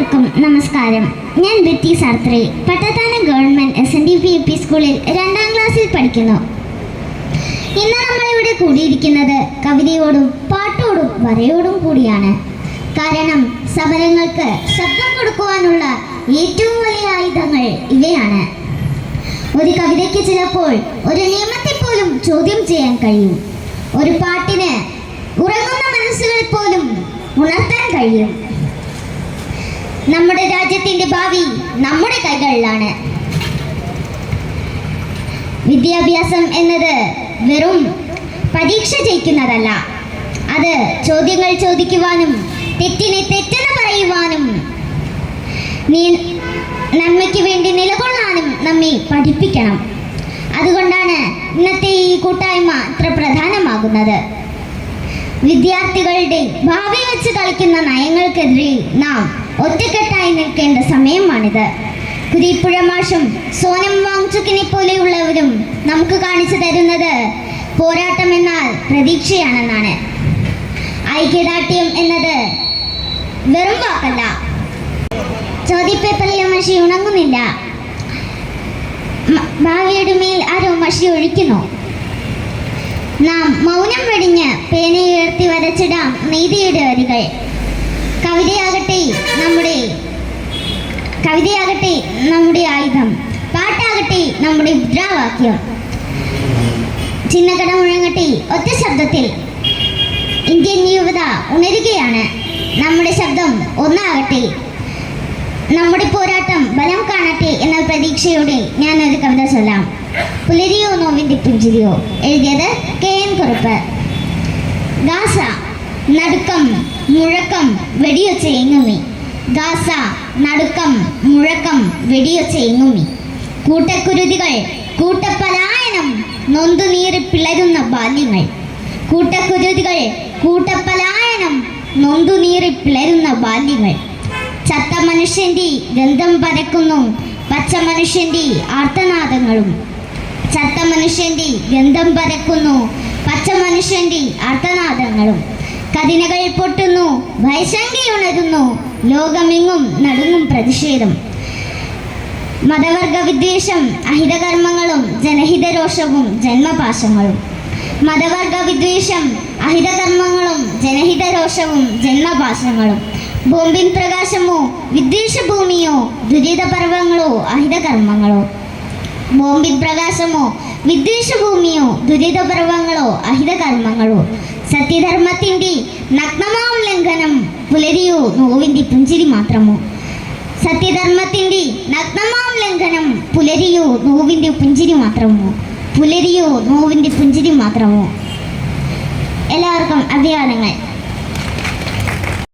എല്ലാവർക്കും നമസ്കാരം. ഞാൻ ബെത്തി സാർത്രി, പട്ടത്താനം ഗവൺമെൻറ് SNDP സ്കൂളിൽ 2ാം ക്ലാസ്സിൽ പഠിക്കുന്നു. ഇന്ന് നമ്മളിവിടെ കൂടിയിരിക്കുന്നത് കവിതയോടും പാട്ടോടും വരയോടും കൂടിയാണ്. കാരണം സമരങ്ങൾക്ക് ശബ്ദം കൊടുക്കുവാനുള്ള ഏറ്റവും വലിയ ആയുധങ്ങൾ ഇവയാണ്. ഒരു കവിതയ്ക്ക് ചിലപ്പോൾ ഒരു നിയമത്തെ പോലും ചോദ്യം ചെയ്യാൻ കഴിയും. ഒരു പാട്ടിന് ഉറങ്ങുന്ന മനസ്സുകൾ പോലും ഉണർത്താൻ കഴിയും. നമ്മുടെ രാജ്യത്തിൻ്റെ ഭാവി നമ്മുടെ കൈകളിലാണ്. വിദ്യാഭ്യാസം എന്നത് വെറും പരീക്ഷ ജയിക്കുന്നതല്ല. അത് ചോദ്യങ്ങൾ ചോദിക്കുവാനും തെറ്റിനെ തെറ്റെന്ന് പറയുവാനും നന്മയ്ക്ക് വേണ്ടി നിലകൊള്ളാനും നമ്മെ പഠിപ്പിക്കണം. അതുകൊണ്ടാണ് ഇന്നത്തെ ഈ കൂട്ടായ്മ ഇത്ര പ്രധാനമാകുന്നത്. വിദ്യാർത്ഥികളുടെ ഭാവി വെച്ച് കളിക്കുന്ന നയങ്ങൾക്കെതിരെ നാം ഒറ്റക്കെട്ടായി നിൽക്കേണ്ട സമയമാണിത്. കുരിപ്പുഴ മാഷും സോനം വാങ്ചുക്കിനെ പോലെയുള്ളവരും നമുക്ക് കാണിച്ചു തരുന്നത് പോരാട്ടം എന്നാൽ പ്രതീക്ഷയാണെന്നാണ്. ഐക്യദാർഢ്യം എന്നത് വെറും വാക്കല്ല. ചോദ്യപേപ്പറിലെ മഷി ഉണങ്ങുന്നില്ല, ഭാവിയുടെ മേൽ ആരോ മഷി ഒഴിക്കുന്നു. നാം മൗനം വെടിഞ്ഞ് പേനയുയർത്തി വരച്ചിടാം നീതിയുടെ വരികൾ. കവിതയാകട്ടെ നമ്മുടെ ആയുധം, പാട്ടാകട്ടെ നമ്മുടെ മുദ്രാവാക്യം. ചിന്നക്കട മുഴങ്ങട്ടെ ഒറ്റ ശബ്ദത്തിൽ. ഇന്ത്യൻ യുവത ഉണരുകയാണ്. നമ്മുടെ ശബ്ദം ഒന്നാകട്ടെ, നമ്മുടെ പോരാട്ടം ബലം കാണട്ടെ എന്ന പ്രതീക്ഷയോടെ ഞാനൊരു കവിത ചൊല്ലാം. പുലരിയോ നോവിൻ്റെ പുഞ്ചിരിയോ. എഴുതിയത് KN കുറുപ്പ്. ഗാസ നടുക്കം മുഴക്കം വെടിയൊച്ച എങ്ങുമി. ഗാസ നടുക്കം മുഴക്കം വെടിയൊച്ച എങ്ങുമി. കൂട്ടക്കുരുതികൾ കൂട്ടപ്പലായനം നൊന്തുനീറി പിളരുന്ന ബാല്യങ്ങൾ. കൂട്ടക്കുരുതികൾ കൂട്ടപ്പലായനം നൊന്തുനീറി പിളരുന്ന ബാല്യങ്ങൾ. ചത്ത മനുഷ്യൻ്റെ ഗന്ധം പരക്കുന്നു പച്ച മനുഷ്യൻ്റെ ആർത്തനാദങ്ങളും. ചത്ത മനുഷ്യൻ്റെ ഗന്ധം പരക്കുന്നു പച്ച മനുഷ്യൻ്റെ ആർത്തനാദങ്ങളും. കതിനകൾ പൊട്ടുന്നു, ഭയശങ്കയുണരുന്നു, ലോകമെങ്ങും നടുങ്ങും പ്രതിഷേധം. മതവർഗ വിദ്വേഷം, അഹിതകർമ്മങ്ങളും ജനഹിതരോഷവും ജന്മപാശങ്ങളും. മതവർഗ വിദ്വേഷം, അഹിതകർമ്മങ്ങളും ജനഹിതരോഷവും ജന്മപാശങ്ങളും. ബോംബിൻ പ്രകാശമോ വിദ്വേഷഭൂമിയോ ദുരിതപർവങ്ങളോ അഹിതകർമ്മങ്ങളോ. ബോംബിൻ പ്രകാശമോ വിദ്വേഷഭൂമിയോ ദുരിതപർവങ്ങളോ അഹിതകർമ്മങ്ങളോ. സത്യധർമ്മത്തിൻ്റെ നഗ്നമാം ലംഘനം പുലരിയോ നോവിൻ്റെ പുഞ്ചിരി മാത്രമോ. സത്യധർമ്മത്തിൻ്റെ നഗ്നമാം ലംഘനം പുലരിയോ നോവിൻ്റെ പുഞ്ചിരി മാത്രമോ. പുലരിയോ നോവിൻ്റെ പുഞ്ചിരി മാത്രമോ. എല്ലാവർക്കും അഭിവാദനങ്ങൾ.